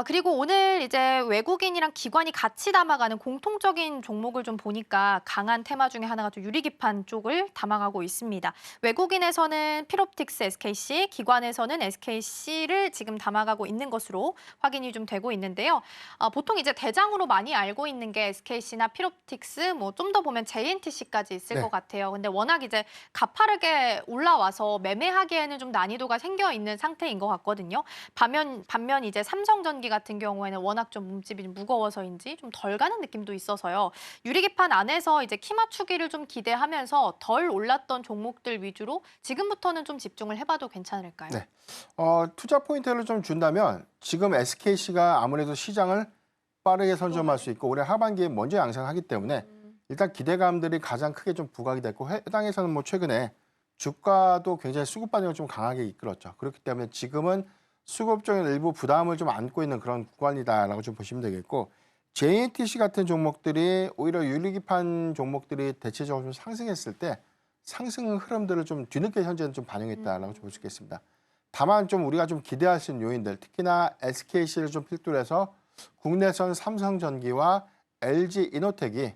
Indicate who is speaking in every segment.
Speaker 1: 그리고 오늘 이제 외국인이랑 기관이 같이 담아가는 공통적인 종목을 좀 보니까 강한 테마 중에 하나가 또 유리기판 쪽을 담아가고 있습니다. 외국인에서는 필옵틱스 SKC, 기관에서는 SKC를 지금 담아가고 있는 것으로 확인이 좀 되고 있는데요. 보통 이제 대장으로 많이 알고 있는 게 SKC나 필옵틱스, 뭐 좀 더 보면 JNTC까지 있을 것
Speaker 2: 네.
Speaker 1: 같아요. 근데 워낙 이제 가파르게 올라와서 매매하기에는 좀 난이도가 생겨 있는 상태인 것 같거든요. 반면 이제 삼성전기 같은 경우에는 워낙 좀 몸집이 좀 무거워서인지 좀 덜 가는 느낌도 있어서요. 유리기판 안에서 이제 키 맞추기를 좀 기대하면서 덜 올랐던 종목들 위주로 지금부터는 좀 집중을 해봐도 괜찮을까요?
Speaker 2: 네. 투자 포인트를 좀 준다면 지금 SKC가 아무래도 시장을 빠르게 선점할 수
Speaker 1: 그러네.
Speaker 2: 있고 올해 하반기에 먼저 양상하기 때문에 일단 기대감들이 가장 크게 좀 부각이 됐고 해당에서는 뭐 최근에 주가도 굉장히 수급 반응을 좀 강하게 이끌었죠. 그렇기 때문에 지금은 수급적인 일부 부담을 좀 안고 있는 그런 구간이다라고 좀 보시면 되겠고 JNTC 같은 종목들이 오히려 유리기판 종목들이 대체적으로 좀 상승했을 때 상승 흐름들을 좀 뒤늦게 현재는 좀 반영했다라고 좀 볼 수
Speaker 1: 음.
Speaker 2: 있겠습니다. 다만 좀 우리가 좀 기대할 수 있는 요인들, 특히나 SKC를 좀 필두로 해서 국내선 삼성전기와 LG이노텍이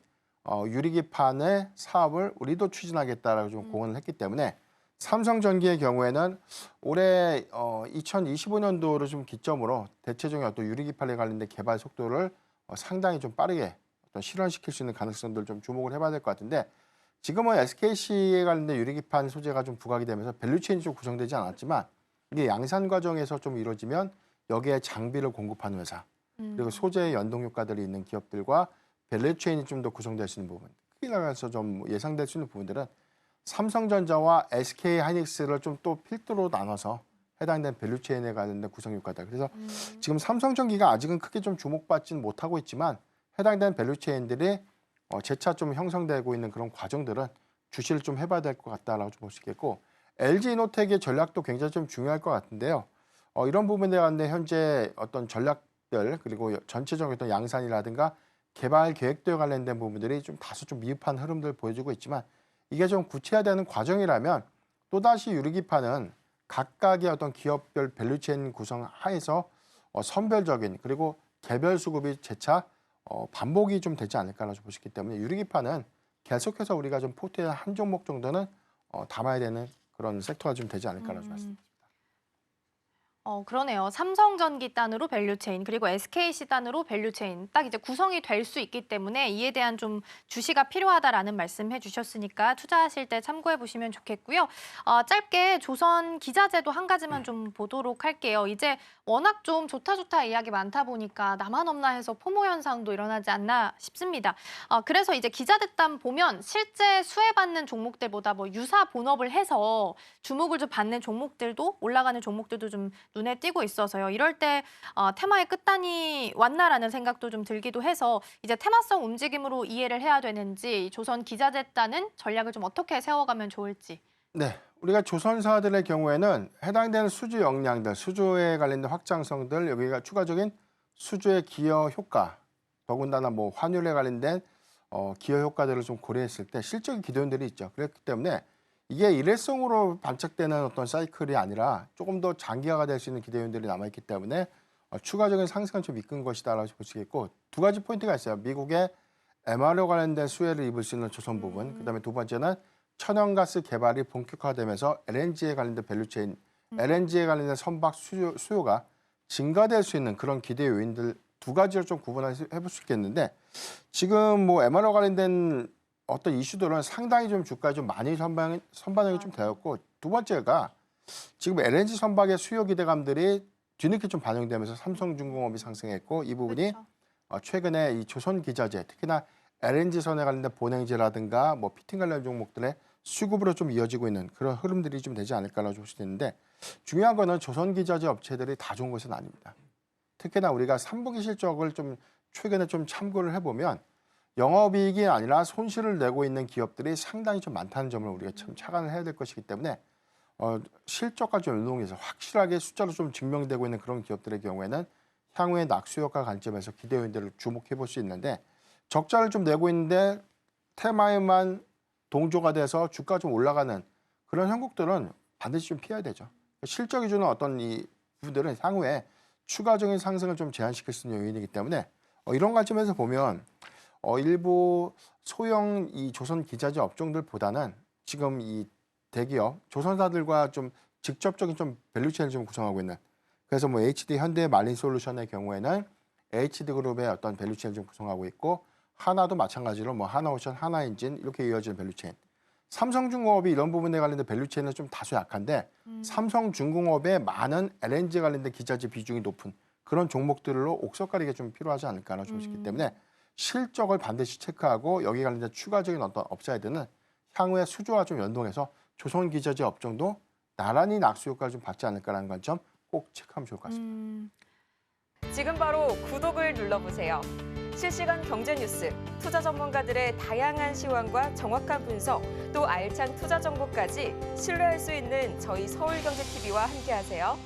Speaker 2: 유리기판의 사업을 우리도 추진하겠다라고 좀 공언을 했기 때문에 삼성전기의 경우에는 올해 2025년도를 좀 기점으로 대체적인 어떤 유리기판에 관련된 개발 속도를 상당히 좀 빠르게 어떤 실현시킬 수 있는 가능성들을 좀 주목을 해봐야 될 것 같은데 지금은 SKC에 관련된 유리기판 소재가 좀 부각이 되면서 밸류체인이 좀 구성되지 않았지만 이게 양산 과정에서 좀 이루어지면 여기에 장비를 공급하는 회사 그리고 소재의 연동 효과들이 있는 기업들과 밸류체인이 좀 더 구성될 수 있는 부분 크게 나가서 좀 예상될 수 있는 부분들은 삼성전자와 SK하이닉스를 좀 또 필두로 나눠서 해당된 밸류체인에 관련된 구성 효과다. 그래서 지금 삼성전기가 아직은 크게 좀 주목받지는 못하고 있지만 해당된 밸류체인들이 재차 좀 형성되고 있는 그런 과정들은 주시를 좀 해봐야 될 것 같다라고 좀 볼 수 있겠고 LG이노텍의 전략도 굉장히 좀 중요할 것 같은데요. 이런 부분에 관한 현재 어떤 전략들 그리고 전체적인 어떤 양산이라든가 개발 계획도에 관련된 부분들이 좀 다소 좀 미흡한 흐름들 보여주고 있지만 이게 좀 구체화되는 과정이라면 또다시 유리기판은 각각의 어떤 기업별 밸류체인 구성 하에서 선별적인 그리고 개별 수급이 재차 반복이 좀 되지 않을까라고 볼 수 있기 때문에 유리기판은 계속해서 우리가 좀 포트에 한 종목 정도는 담아야 되는 그런 섹터가 좀 되지 않을까라고
Speaker 1: 음.
Speaker 2: 말씀드립니다.
Speaker 1: 그러네요. 삼성전기 단으로 밸류체인 그리고 SKC 단으로 밸류체인 딱 이제 구성이 될 수 있기 때문에 이에 대한 좀 주시가 필요하다라는 말씀해 주셨으니까 투자하실 때 참고해 보시면 좋겠고요. 짧게 조선 기자재도 한 가지만 좀 보도록 할게요. 이제 워낙 좀 좋다 좋다 이야기 많다 보니까 나만 없나 해서 포모 현상도 일어나지 않나 싶습니다. 그래서 이제 기자재단 보면 실제 수혜받는 종목들보다 뭐 유사 본업을 해서 주목을 좀 받는 종목들도 올라가는 종목들도 좀 눈에 띄고 있어서요. 이럴 때 테마의 끝단이 왔나라는 생각도 좀 들기도 해서 이제 테마성 움직임으로 이해를 해야 되는지 조선 기자재단은 전략을 좀 어떻게 세워가면 좋을지.
Speaker 2: 네. 우리가 조선사들의 경우에는 해당되는 수주 역량들, 수주에 관련된 확장성들, 여기가 추가적인 수주의 기여 효과, 더군다나 뭐 환율에 관련된 기여 효과들을 좀 고려했을 때 실적인 기대원들이 있죠. 그렇기 때문에 이게 일회성으로 반짝되는 어떤 사이클이 아니라 조금 더 장기화가 될 수 있는 기대원들이 남아있기 때문에 추가적인 상승을 좀 이끈 것이다라고 보시겠고 두 가지 포인트가 있어요. 미국의 MRO 관련된 수혜를 입을 수 있는 조선 부분, 그다음에 두 번째는 천연가스 개발이 본격화되면서 LNG에 관련된 밸류체인, LNG에 관련된 선박 수요가 증가될 수 있는 그런 기대 요인들 두 가지를 좀 구분해 볼 수 있겠는데 지금 뭐 MRO 관련된 어떤 이슈들은 상당히 좀 주가에 좀 많이 선반영이 좀
Speaker 1: 맞아요.
Speaker 2: 되었고 두 번째가 지금 LNG 선박의 수요 기대감들이 뒤늦게 좀 반영되면서 삼성중공업이 상승했고 이 부분이
Speaker 1: 그렇죠.
Speaker 2: 최근에 이 조선 기자재 특히나 LNG선에 관련된 본행지라든가 뭐 피팅 관련 종목들의 수급으로 좀 이어지고 있는 그런 흐름들이 좀 되지 않을까라고 볼 수 있는데 중요한 거는 조선 기자재 업체들이 다 좋은 것은 아닙니다. 특히나 우리가 3분기 실적을 좀 최근에 좀 참고를 해보면 영업이익이 아니라 손실을 내고 있는 기업들이 상당히 좀 많다는 점을 우리가 참 착안을 해야 될 것이기 때문에 실적과 좀 연동해서 확실하게 숫자로 좀 증명되고 있는 그런 기업들의 경우에는 향후의 낙수 효과 관점에서 기대 요인들을 주목해 볼 수 있는데 적자를 좀 내고 있는데 테마에만 동조가 돼서 주가 좀 올라가는 그런 형국들은 반드시 좀 피해야 되죠. 실적이 주는 어떤 이 부분들은 향후에 추가적인 상승을 좀 제한시킬 수 있는 요인이기 때문에 이런 관점에서 보면 일부 소형 이 조선 기자재 업종들보다는 지금 이 대기업 조선사들과 좀 직접적인 좀 밸류체인을 좀 구성하고 있는, 그래서 뭐 HD 현대 마린솔루션의 경우에는 HD그룹의 어떤 밸류체인을 좀 구성하고 있고, 하나도 마찬가지로 뭐 하나오션, 하나엔진 이렇게 이어지는 밸류체인. 삼성중공업이 이런 부분에 관련된 밸류체인은 좀 다소 약한데 삼성중공업의 많은 LNG에 관련된 기자재 비중이 높은 그런 종목들로 옥석가리가 좀 필요하지 않을까라는 좀 있기 때문에 실적을 반드시 체크하고 여기에 관련된 추가적인 어떤 업사이드는 향후에 수주와 좀 연동해서 조선 기자재 업종도 나란히 낙수 효과를 좀 받지 않을까라는 관점 꼭 체크하면 좋을 것 같습니다.
Speaker 3: 지금 바로 구독을 눌러보세요. 실시간 경제 뉴스, 투자 전문가들의 다양한 시황과 정확한 분석, 또 알찬 투자 정보까지 신뢰할 수 있는 저희 서울경제TV와 함께하세요.